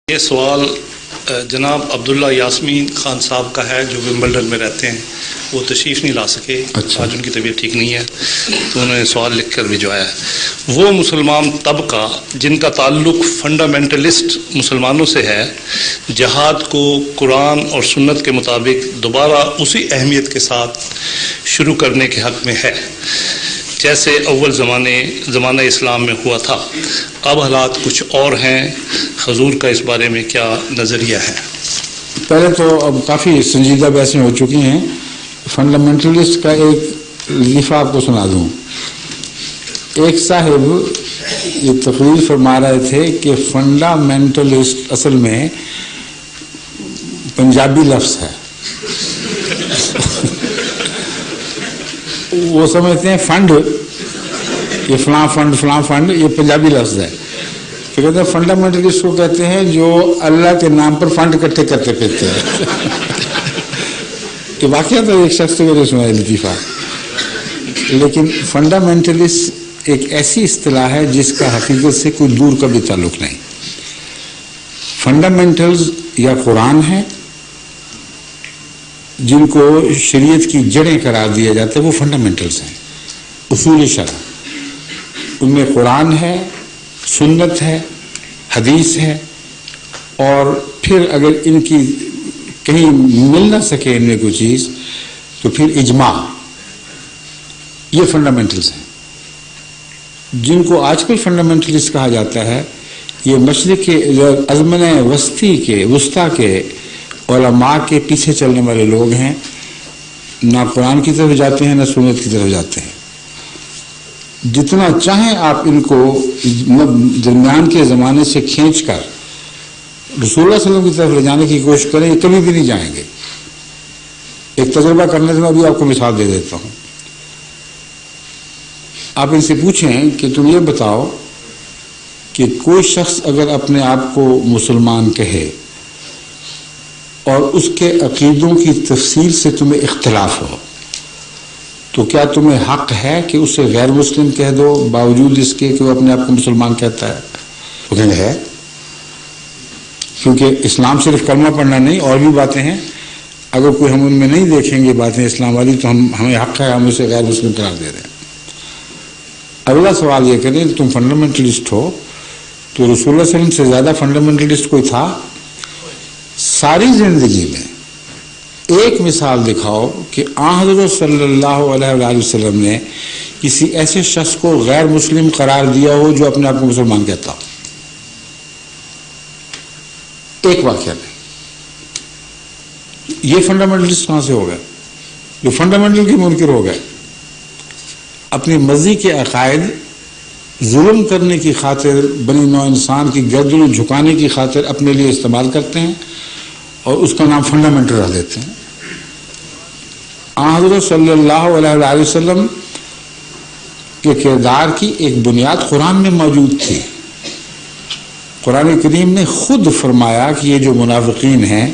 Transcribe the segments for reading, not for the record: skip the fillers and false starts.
یہ سوال جناب عبداللہ یاسمین خان صاحب کا ہے جو ومبلڈن میں رہتے ہیں. وہ تشریف نہیں لا سکے. آج ان کی طبیعت ٹھیک نہیں ہے تو انہوں نے سوال لکھ کر بھجوایا ہے. وہ مسلمان طبقہ جن کا تعلق فنڈامنٹلسٹ مسلمانوں سے ہے جہاد کو قرآن اور سنت کے مطابق دوبارہ اسی اہمیت کے ساتھ شروع کرنے کے حق میں ہے جیسے اول زمانہ اسلام میں ہوا تھا. اب حالات کچھ اور ہیں. حضور کا اس بارے میں کیا نظریہ ہے؟ پہلے تو اب کافی سنجیدہ بحثیں ہو چکی ہیں. فنڈامنٹلسٹ کا ایک لطیفہ آپ کو سنا دوں. ایک صاحب یہ تقریر فرما رہے تھے کہ فنڈامنٹلسٹ اصل میں پنجابی لفظ ہے. وہ سمجھتے ہیں فنڈ یہ فلاں فنڈ یہ پنجابی لفظ ہے. تو کہتے ہیں فنڈامنٹلسٹ کو کہتے ہیں جو اللہ کے نام پر فنڈ اکٹھے کرتے پھرتے ہیں. کہ واقعہ تو ایک شخص کو سنا ہے لطیفہ. لیکن فنڈامنٹلسٹ ایک ایسی اصطلاح ہے جس کا حقیقت سے کوئی دور کا بھی تعلق نہیں. فنڈامنٹلز یا قرآن ہے جن کو شریعت کی جڑیں قرار دیا جاتا ہے وہ فنڈامنٹلز ہیں. اصول شرع ان میں قرآن ہے، سنت ہے، حدیث ہے، اور پھر اگر ان کی کہیں مل نہ سکے ان میں کوئی چیز تو پھر اجماع. یہ فنڈامنٹلز ہیں. جن کو آج کل فنڈامنٹلسٹ کہا جاتا ہے یہ مشرق کے ازمنہ وسطیٰ کے علماء کے پیچھے چلنے والے لوگ ہیں. نہ قرآن کی طرف جاتے ہیں نہ سنت کی طرف جاتے ہیں. جتنا چاہیں آپ ان کو درمیان کے زمانے سے کھینچ کر رسول اللہ صلی اللہ علیہ وسلم کی طرف لے جانے کی کوشش کریں یہ کبھی بھی نہیں جائیں گے. ایک تجربہ کرنے سے میں ابھی آپ کو مثال دے دیتا ہوں. آپ ان سے پوچھیں کہ تم یہ بتاؤ کہ کوئی شخص اگر اپنے آپ کو مسلمان کہے اور اس کے عقیدوں کی تفصیل سے تمہیں اختلاف ہو تو کیا تمہیں حق ہے کہ اسے غیر مسلم کہہ دو باوجود اس کے کہ وہ اپنے آپ کو مسلمان کہتا ہے؟ وہ کہیں ہے کیونکہ اسلام صرف کلمہ پڑھنا نہیں اور بھی باتیں ہیں. اگر کوئی ہم ان میں نہیں دیکھیں گے باتیں اسلام والی تو ہمیں حق ہے ہم اسے غیر مسلم قرار دے رہے ہیں. اگلا سوال یہ کریں تم فنڈامنٹلسٹ ہو تو رسول اللہ صلی اللہ علیہ وسلم سے زیادہ فنڈامنٹلسٹ کوئی تھا؟ ساری زندگی میں ایک مثال دکھاؤ کہ حضرت صلی اللہ علیہ وسلم نے کسی ایسے شخص کو غیر مسلم قرار دیا ہو جو اپنے آپ کو مسلمان کہتا ہو. ایک واقعہ نہیں. یہ فنڈامنٹلسٹ کہاں سے ہو گئے جو فنڈامنٹل کے منکر ہو گئے؟ اپنی مرضی کے عقائد ظلم کرنے کی خاطر بنی نوع انسان کی گردن جھکانے کی خاطر اپنے لیے استعمال کرتے ہیں اور اس کا نام فنڈامنٹل رکھ دیتے ہیں. حضرت صلی اللہ علیہ وسلم کے کردار کی ایک بنیاد قرآن میں موجود تھی. قرآن کریم نے خود فرمایا کہ یہ جو منافقین ہیں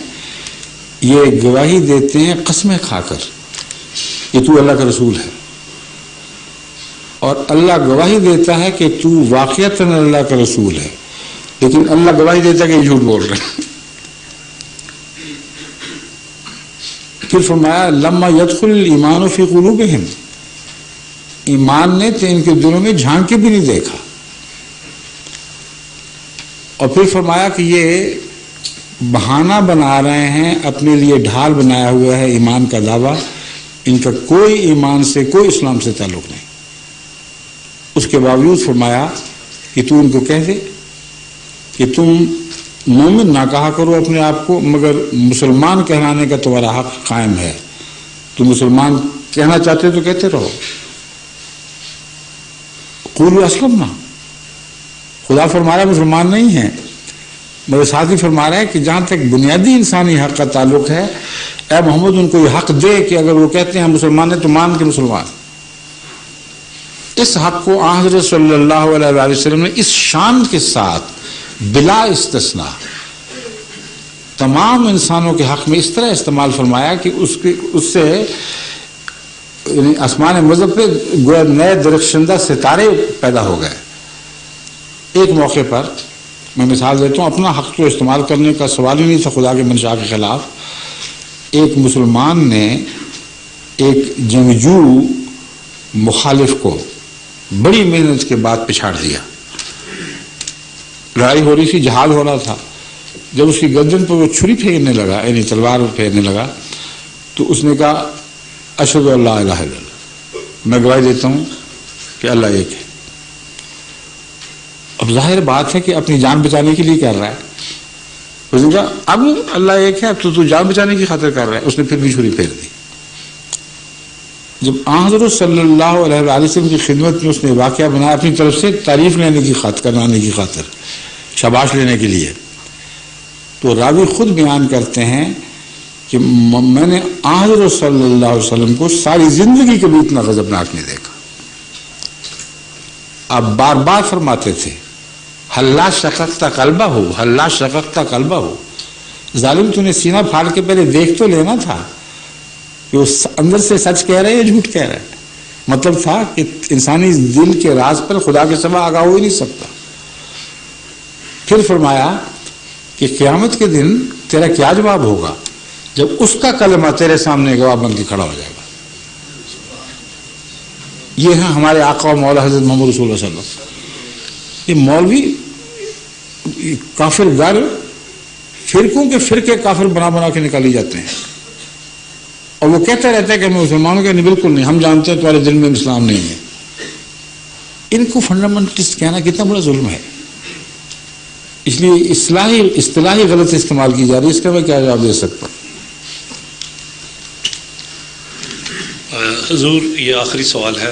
یہ گواہی دیتے ہیں قسمیں کھا کر کہ تو اللہ کا رسول ہے، اور اللہ گواہی دیتا ہے کہ تو واقعتاً اللہ کا رسول ہے، لیکن اللہ گواہی دیتا ہے کہ یہ جھوٹ بول رہے ہیں. پھر فرمایا لما يدخل الایمان فی قلوبہم، ایمان نے تو ان کے دلوں میں جھانک کے بھی نہیں دیکھا. اور پھر فرمایا کہ یہ بہانہ بنا رہے ہیں اپنے لیے ڈھال بنایا ہوا ہے ایمان کا دعویٰ، ان کا کوئی ایمان سے کوئی اسلام سے تعلق نہیں. اس کے باوجود فرمایا کہ تو ان کو کہہ دے کہ تم مومن نہ کہا کرو اپنے آپ کو مگر مسلمان کہلانے کا تمہارا حق قائم ہے. تم مسلمان کہنا چاہتے تو کہتے رہو. قولوا اسلمنا، خدا فرما رہا ہے مسلمان نہیں ہیں مگر ساتھ ہی فرما رہا ہے کہ جہاں تک بنیادی انسانی حق کا تعلق ہے اے محمد ان کو یہ حق دے کہ اگر وہ کہتے ہیں ہم مسلمان ہیں تو مان کے مسلمان. اس حق کو حضرت صلی اللہ علیہ وسلم نے اس شان کے ساتھ بلا استثناء تمام انسانوں کے حق میں اس طرح استعمال فرمایا کہ اس سے آسمان مذہب پہ گویا نئے درخشندہ ستارے پیدا ہو گئے. ایک موقع پر میں مثال دیتا ہوں، اپنا حق تو استعمال کرنے کا سوال ہی نہیں تھا خدا کے منشا کے خلاف. ایک مسلمان نے ایک جنگجو مخالف کو بڑی محنت کے بعد پچھاڑ دیا. لڑائی ہو رہی تھی، جہاد ہو رہا تھا. جب اس کی گردن پر وہ چھری پھینکنے لگا، یعنی تلوار پھینکنے لگا، تو اس نے کہا اشہد ان لا الہ الا اللہ، میں گواہی دیتا ہوں کہ اللہ ایک ہے. اب ظاہر بات ہے کہ اپنی جان بچانے کے لیے کر رہا ہے. اس نے کہا اب اللہ ایک ہے، اب تو جان بچانے کی خاطر کر رہا ہے. اس نے پھر بھی چھری پھیر دی. جب حضرت صلی اللہ علیہ وسلم کی خدمت میں اس نے واقعہ بنایا اپنی طرف سے تعریف لینے کی خاطر، کرانے کی خاطر، شاباش لینے کے لیے، تو راوی خود بیان کرتے ہیں کہ میں نے حضرت صلی اللہ علیہ وسلم کو ساری زندگی کبھی اتنا غضبناک نہیں دیکھا. آپ بار بار فرماتے تھے حلا شققت قلبہ ہو، حلا شققت قلبہ ہو. ظالم تو نے سینہ پھاڑ کے پہلے دیکھ تو لینا تھا کہ وہ اندر سے سچ کہہ رہے ہیں یا جھوٹ کہہ رہے ہیں. مطلب تھا کہ انسانی دل کے راز پر خدا کے سوا آگاہ ہو ہی نہیں سکتا. پھر فرمایا کہ قیامت کے دن تیرا کیا جواب ہوگا جب اس کا کلمہ تیرے سامنے گواہ بن کے کھڑا ہو جائے گا. یہ ہیں ہمارے آقا و مولا حضرت محمد رسول اللہ صلی اللہ علیہ وسلم. یہ مولوی کافر گر فرقوں کے فرقے کافر بنا بنا کے نکالی جاتے ہیں، اور وہ کہتے رہتے ہیں کہ میں مسلمانوں کے نہیں، بالکل نہیں، ہم جانتے ہیں تمہارے دل میں اسلام نہیں ہے. ان کو فنڈامنٹلسٹ کہنا کتنا بڑا ظلم ہے. اس لیے اصطلاحی غلط استعمال کی جا رہی ہے. اس کا میں کیا جواب دے سکتا ہوں؟ حضور یہ آخری سوال ہے.